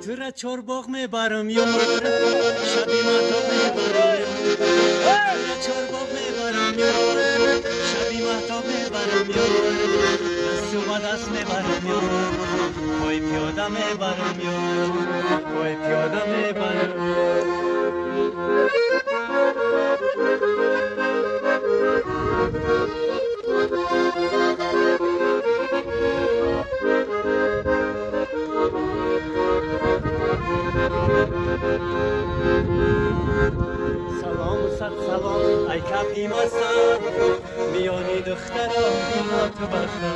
تو را چارباغ میبرم یار شبی مهتاب میبرم یار تو را چارباغ میبرم یار شبی مهتاب میبرم یار دست و دست میبرم یار پای پیاده میبرم یار پای پیاده میبرم سلام و صد سلام ای کپی مستم میانی دخترم بینا تو بستم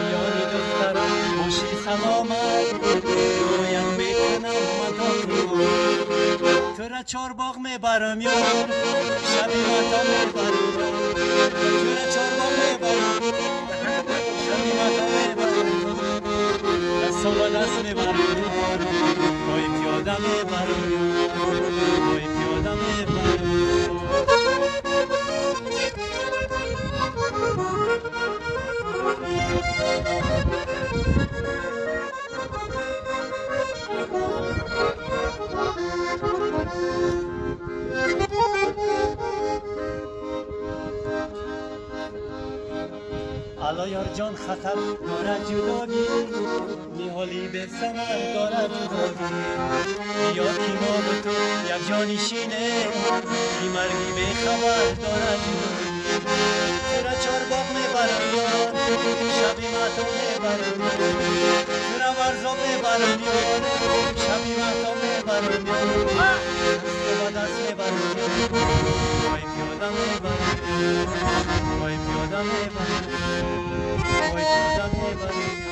میانی دخترم باشی سلامت رویت میکنم مدام تو را چارباغ میبرم یار شبی مهتاب میبرم تو را چارباغ میبرم شبی مهتاب میبرم دست و دست میبرم پای پیاده میبرم پای پیاده میبرم الا یار جان خطر دارد جداگی میحالی به ثمر دارد جداگی یا کی ما و تو یک جانشینه کی مرگی به خبر دارد جداگی تو را چارباغ میبرم یار شبی مهتاب میبرم تو را ورزاب میبرم یار شبی مهتاب میبرم یار دست و دست میبرم پای پیاده میبرم پای پیاده میبرم پای پیاده میبرم